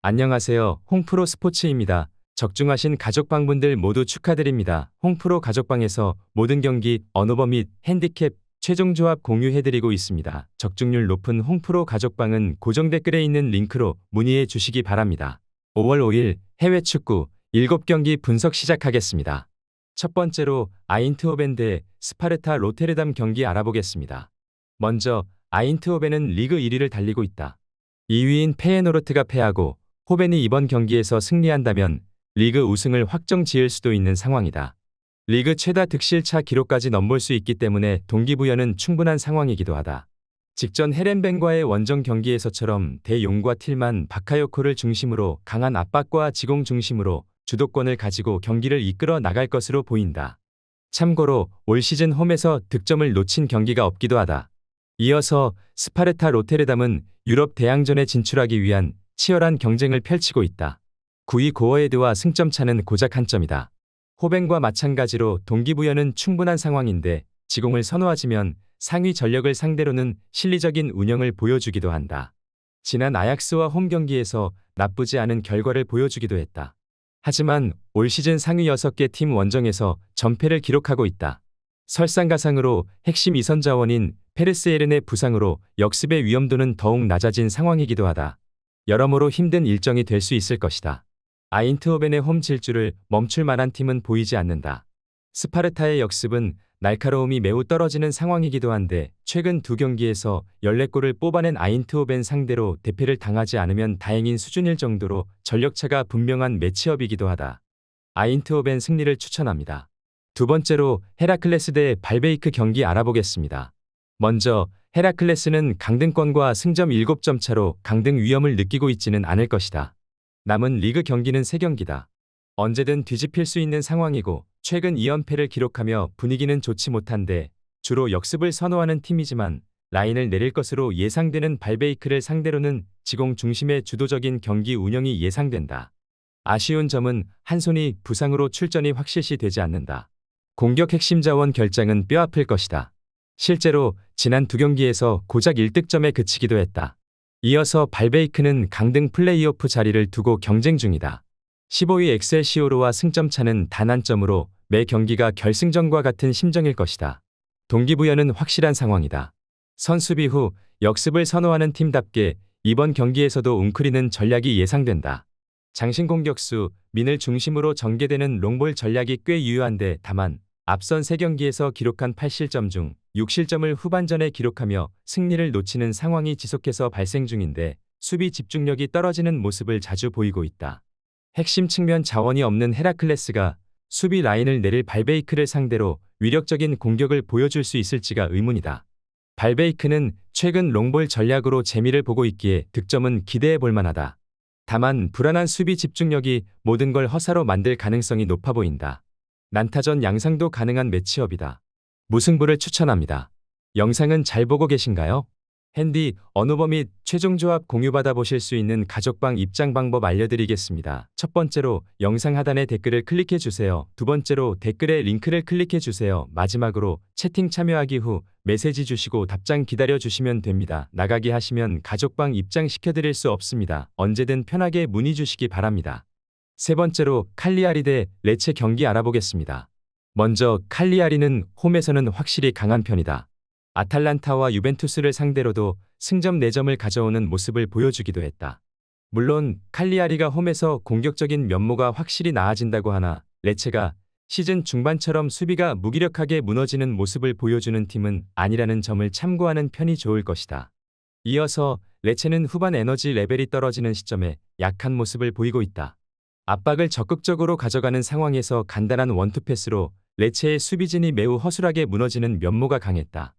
안녕하세요. 홍프로 스포츠입니다. 적중하신 가족방분들 모두 축하드립니다. 홍프로 가족방에서 모든 경기, 언오버 및 핸디캡, 최종 조합 공유해드리고 있습니다. 적중률 높은 홍프로 가족방은 고정 댓글에 있는 링크로 문의해 주시기 바랍니다. 5월 5일 해외 축구 7경기 분석 시작하겠습니다. 첫 번째로 아인트호벤 대 스파르타 로테르담 경기 알아보겠습니다. 먼저 아인트호벤은 리그 1위를 달리고 있다. 2위인 페예노르트가 패하고 호벤이 이번 경기에서 승리한다면 리그 우승을 확정 지을 수도 있는 상황이다. 리그 최다 득실차 기록까지 넘볼 수 있기 때문에 동기부여는 충분한 상황이기도 하다. 직전 헤렌벤과의 원정 경기에서처럼 대용과 틸만 바카요코를 중심으로 강한 압박과 지공 중심으로 주도권을 가지고 경기를 이끌어 나갈 것으로 보인다. 참고로 올 시즌 홈에서 득점을 놓친 경기가 없기도 하다. 이어서 스파르타 로테르담은 유럽 대항전에 진출하기 위한 치열한 경쟁을 펼치고 있다. 9위 고어헤드와 승점 차는 고작 한 점이다. 호벤과 마찬가지로 동기부여는 충분한 상황인데 지공을 선호하지만 상위 전력을 상대로는 실리적인 운영을 보여주기도 한다. 지난 아약스와 홈 경기에서 나쁘지 않은 결과를 보여주기도 했다. 하지만 올 시즌 상위 6개 팀 원정에서 전패를 기록하고 있다. 설상가상으로 핵심 이선 자원인 페르스에른의 부상으로 역습의 위험도는 더욱 낮아진 상황이기도 하다. 여러모로 힘든 일정이 될 수 있을 것이다. 아인트호벤의 홈 질주를 멈출 만한 팀은 보이지 않는다. 스파르타의 역습은 날카로움이 매우 떨어지는 상황이기도 한데 최근 두 경기에서 14골을 뽑아낸 아인트호벤 상대로 대패를 당하지 않으면 다행인 수준일 정도로 전력차가 분명한 매치업이기도 하다. 아인트호벤 승리를 추천합니다. 두 번째로 헤라클레스 대 발베이크 경기 알아보겠습니다. 먼저 헤라클레스는 강등권과 승점 7점 차로 강등 위험을 느끼고 있지는 않을 것이다. 남은 리그 경기는 3경기다. 언제든 뒤집힐 수 있는 상황이고 최근 2연패를 기록하며 분위기는 좋지 못한데 주로 역습을 선호하는 팀이지만 라인을 내릴 것으로 예상되는 발베이크를 상대로는 지공 중심의 주도적인 경기 운영이 예상된다. 아쉬운 점은 한손이 부상으로 출전이 확실시 되지 않는다. 공격 핵심 자원 결장은 뼈아플 것이다. 실제로 지난 두 경기에서 고작 1득점에 그치기도 했다. 이어서 발베이크는 강등 플레이오프 자리를 두고 경쟁 중이다. 15위 엑셀시오르와 승점 차는 단 한 점으로 매 경기가 결승전과 같은 심정일 것이다. 동기부여는 확실한 상황이다. 선수비 후 역습을 선호하는 팀답게 이번 경기에서도 웅크리는 전략이 예상된다. 장신 공격수 민을 중심으로 전개되는 롱볼 전략이 꽤 유효한데 다만 앞선 3경기에서 기록한 8실점 중 6실점을 후반전에 기록하며 승리를 놓치는 상황이 지속해서 발생 중인데 수비 집중력이 떨어지는 모습을 자주 보이고 있다. 핵심 측면 자원이 없는 헤라클레스가 수비 라인을 내릴 발베이크를 상대로 위력적인 공격을 보여줄 수 있을지가 의문이다. 발베이크는 최근 롱볼 전략으로 재미를 보고 있기에 득점은 기대해 볼 만하다. 다만 불안한 수비 집중력이 모든 걸 허사로 만들 가능성이 높아 보인다. 난타전 양상도 가능한 매치업이다. 무승부를 추천합니다. 영상은 잘 보고 계신가요? 핸디, 언오버 및 최종 조합 공유받아 보실 수 있는 가족방 입장 방법 알려드리겠습니다. 첫 번째로 영상 하단에 댓글을 클릭해 주세요. 두 번째로 댓글에 링크를 클릭해 주세요. 마지막으로 채팅 참여하기 후 메시지 주시고 답장 기다려 주시면 됩니다. 나가기 하시면 가족방 입장 시켜드릴 수 없습니다. 언제든 편하게 문의 주시기 바랍니다. 세 번째로 칼리아리 대 레체 경기 알아보겠습니다. 먼저 칼리아리는 홈에서는 확실히 강한 편이다. 아탈란타와 유벤투스를 상대로도 승점 4점을 가져오는 모습을 보여주기도 했다. 물론 칼리아리가 홈에서 공격적인 면모가 확실히 나아진다고 하나 레체가 시즌 중반처럼 수비가 무기력하게 무너지는 모습을 보여주는 팀은 아니라는 점을 참고하는 편이 좋을 것이다. 이어서 레체는 후반 에너지 레벨이 떨어지는 시점에 약한 모습을 보이고 있다. 압박을 적극적으로 가져가는 상황에서 간단한 원투패스로 레체의 수비진이 매우 허술하게 무너지는 면모가 강했다.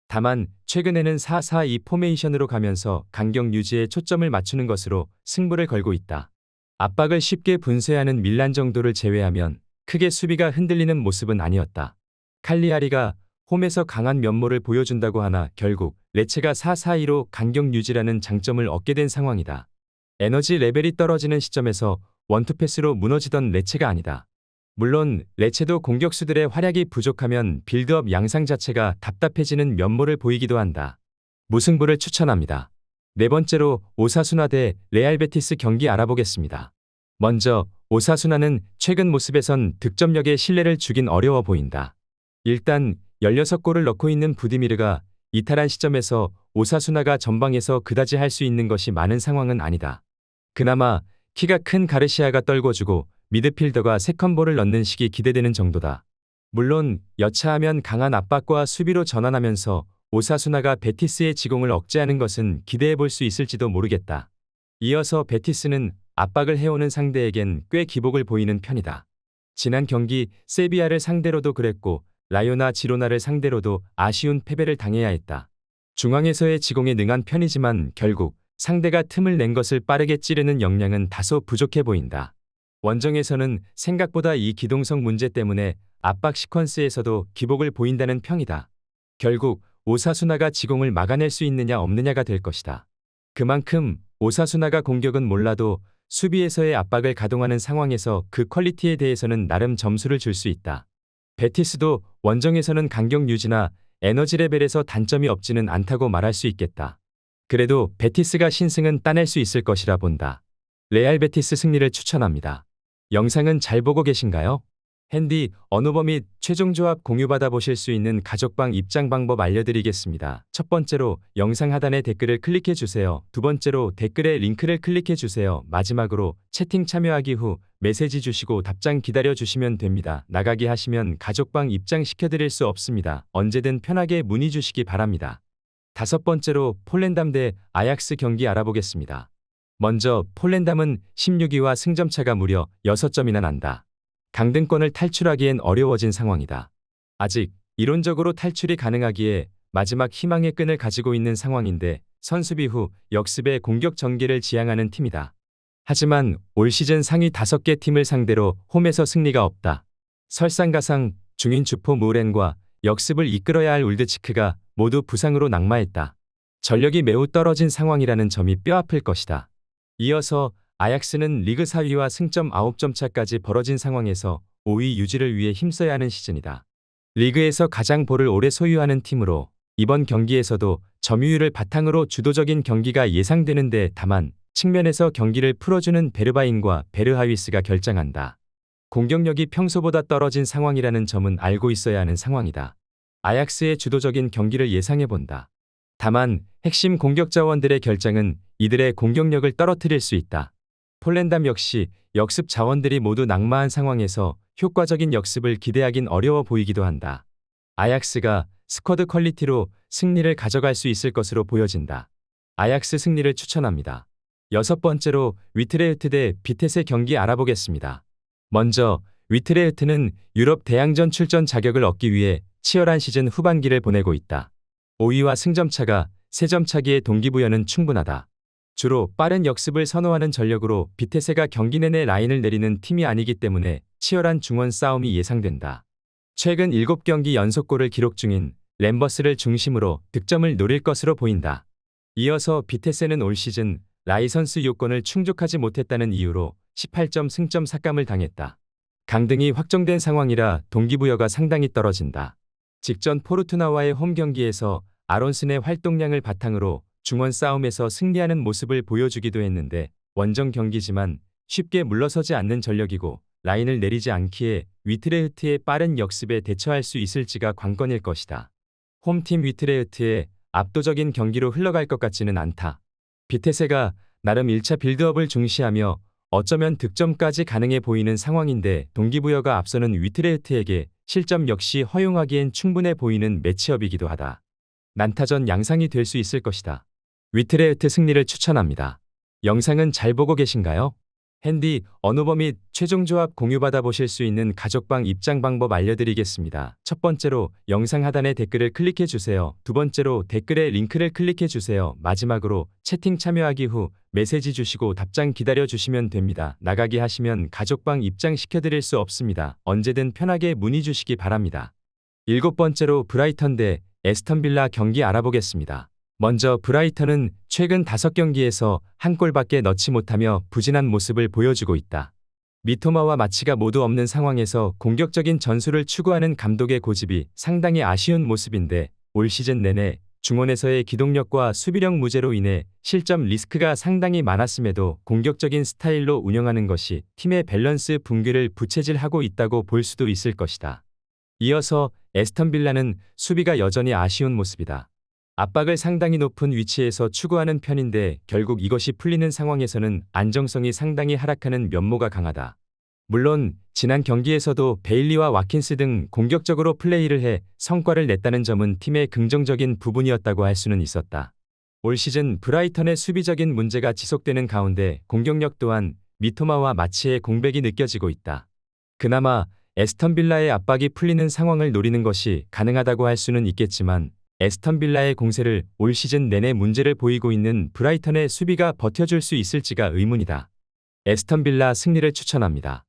다만 최근에는 4-4-2 포메이션으로 가면서 간격 유지에 초점을 맞추는 것으로 승부를 걸고 있다. 압박을 쉽게 분쇄하는 밀란 정도를 제외하면 크게 수비가 흔들리는 모습은 아니었다. 칼리아리가 홈에서 강한 면모를 보여준다고 하나 결국 레체가 4-4-2로 간격 유지라는 장점을 얻게 된 상황이다. 에너지 레벨이 떨어지는 시점에서 원투패스로 무너지던 레체가 아니다. 물론 레체도 공격수들의 활약이 부족하면 빌드업 양상 자체가 답답해지는 면모를 보이기도 한다. 무승부를 추천합니다. 네 번째로 오사수나 대 레알 베티스 경기 알아보겠습니다. 먼저 오사수나는 최근 모습에선 득점력에 신뢰를 주긴 어려워 보인다. 일단 16골을 넣고 있는 부디미르가 이탈한 시점에서 오사수나가 전방에서 그다지 할 수 있는 것이 많은 상황은 아니다. 그나마 키가 큰 가르시아가 떨궈주고 미드필더가 세컨볼을 넣는 식이 기대되는 정도다. 물론 여차하면 강한 압박과 수비로 전환하면서 오사수나가 베티스의 지공을 억제하는 것은 기대해 볼 수 있을지도 모르겠다. 이어서 베티스는 압박을 해오는 상대에겐 꽤 기복을 보이는 편이다. 지난 경기 세비야를 상대로도 그랬고 라요나 지로나를 상대로도 아쉬운 패배를 당해야 했다. 중앙에서의 지공에 능한 편이지만 결국 상대가 틈을 낸 것을 빠르게 찌르는 역량은 다소 부족해 보인다. 원정에서는 생각보다 이 기동성 문제 때문에 압박 시퀀스에서도 기복을 보인다는 평이다. 결국 오사수나가 지공을 막아낼 수 있느냐 없느냐가 될 것이다. 그만큼 오사수나가 공격은 몰라도 수비에서의 압박을 가동하는 상황에서 그 퀄리티에 대해서는 나름 점수를 줄 수 있다. 베티스도 원정에서는 간격 유지나 에너지 레벨에서 단점이 없지는 않다고 말할 수 있겠다. 그래도 베티스가 신승은 따낼 수 있을 것이라 본다. 레알 베티스 승리를 추천합니다. 영상은 잘 보고 계신가요? 핸디, 언어버 및 최종 조합 공유받아 보실 수 있는 가족방 입장 방법 알려드리겠습니다. 첫 번째로 영상 하단의 댓글을 클릭해 주세요. 두 번째로 댓글에 링크를 클릭해 주세요. 마지막으로 채팅 참여하기 후 메시지 주시고 답장 기다려 주시면 됩니다. 나가기 하시면 가족방 입장 시켜드릴 수 없습니다. 언제든 편하게 문의 주시기 바랍니다. 다섯 번째로 폴랜담 대 아약스 경기 알아보겠습니다. 먼저 폴랜담은 16위와 승점차가 무려 6점이나 난다. 강등권을 탈출하기엔 어려워진 상황이다. 아직 이론적으로 탈출이 가능하기에 마지막 희망의 끈을 가지고 있는 상황인데 선수비 후 역습의 공격 전개를 지향하는 팀이다. 하지만 올 시즌 상위 5개 팀을 상대로 홈에서 승리가 없다. 설상가상 중인 주포 무렌과 역습을 이끌어야 할 울드치크가 모두 부상으로 낙마했다. 전력이 매우 떨어진 상황이라는 점이 뼈아플 것이다. 이어서 아약스는 리그 4위와 승점 9점 차까지 벌어진 상황에서 5위 유지를 위해 힘써야 하는 시즌이다. 리그에서 가장 볼을 오래 소유하는 팀으로 이번 경기에서도 점유율을 바탕으로 주도적인 경기가 예상되는데 다만 측면에서 경기를 풀어주는 베르바인과 베르하위스가 결장한다. 공격력이 평소보다 떨어진 상황이라는 점은 알고 있어야 하는 상황이다. 아약스의 주도적인 경기를 예상해본다. 다만 핵심 공격 자원들의 결장은 이들의 공격력을 떨어뜨릴 수 있다. 폴랜담 역시 역습 자원들이 모두 낙마한 상황에서 효과적인 역습을 기대하긴 어려워 보이기도 한다. 아약스가 스쿼드 퀄리티로 승리를 가져갈 수 있을 것으로 보여진다. 아약스 승리를 추천합니다. 여섯 번째로 위트레흐트 대 비테세 경기 알아보겠습니다. 먼저 위트레흐트는 유럽 대항전 출전 자격을 얻기 위해 치열한 시즌 후반기를 보내고 있다. 5위와 승점차가 3점 차기의 동기부여는 충분하다. 주로 빠른 역습을 선호하는 전력으로 비테세가 경기 내내 라인을 내리는 팀이 아니기 때문에 치열한 중원 싸움이 예상된다. 최근 7경기 연속골을 기록 중인 램버스를 중심으로 득점을 노릴 것으로 보인다. 이어서 비테세는 올 시즌 라이선스 요건을 충족하지 못했다는 이유로 18점 승점 삭감을 당했다. 강등이 확정된 상황이라 동기부여가 상당히 떨어진다. 직전 포르투나와의 홈 경기에서 아론슨의 활동량을 바탕으로 중원 싸움에서 승리하는 모습을 보여주기도 했는데 원정 경기지만 쉽게 물러서지 않는 전력이고 라인을 내리지 않기에 위트레흐트의 빠른 역습에 대처할 수 있을지가 관건일 것이다. 홈팀 위트레흐트의 압도적인 경기로 흘러갈 것 같지는 않다. 비테세가 나름 1차 빌드업을 중시하며 어쩌면 득점까지 가능해 보이는 상황인데 동기부여가 앞서는 위트레흐트에게 실점 역시 허용하기엔 충분해 보이는 매치업이기도 하다. 난타전 양상이 될 수 있을 것이다. 위트레흐트 승리를 추천합니다. 영상은 잘 보고 계신가요? 핸디, 언어버 및 최종 조합 공유받아 보실 수 있는 가족방 입장 방법 알려드리겠습니다. 첫 번째로 영상 하단의 댓글을 클릭해 주세요. 두 번째로 댓글에 링크를 클릭해 주세요. 마지막으로 채팅 참여하기 후 메시지 주시고 답장 기다려 주시면 됩니다. 나가기 하시면 가족방 입장 시켜드릴 수 없습니다. 언제든 편하게 문의 주시기 바랍니다. 일곱 번째로 브라이턴 대 에스턴 빌라 경기 알아보겠습니다. 먼저 브라이턴은 최근 5경기에서 한 골밖에 넣지 못하며 부진한 모습을 보여주고 있다. 미토마와 마치가 모두 없는 상황에서 공격적인 전술을 추구하는 감독의 고집이 상당히 아쉬운 모습인데 올 시즌 내내 중원에서의 기동력과 수비력 무제로 인해 실점 리스크가 상당히 많았음에도 공격적인 스타일로 운영하는 것이 팀의 밸런스 붕괴를 부채질하고 있다고 볼 수도 있을 것이다. 이어서 에스턴 빌라는 수비가 여전히 아쉬운 모습이다. 압박을 상당히 높은 위치에서 추구하는 편인데 결국 이것이 풀리는 상황에서는 안정성이 상당히 하락하는 면모가 강하다. 물론 지난 경기에서도 베일리와 와킨스 등 공격적으로 플레이를 해 성과를 냈다는 점은 팀의 긍정적인 부분이었다고 할 수는 있었다. 올 시즌 브라이턴의 수비적인 문제가 지속되는 가운데 공격력 또한 미토마와 마치의 공백이 느껴지고 있다. 그나마 에스턴 빌라의 압박이 풀리는 상황을 노리는 것이 가능하다고 할 수는 있겠지만 에스턴 빌라의 공세를 올 시즌 내내 문제를 보이고 있는 브라이턴의 수비가 버텨줄 수 있을지가 의문이다. 에스턴 빌라 승리를 추천합니다.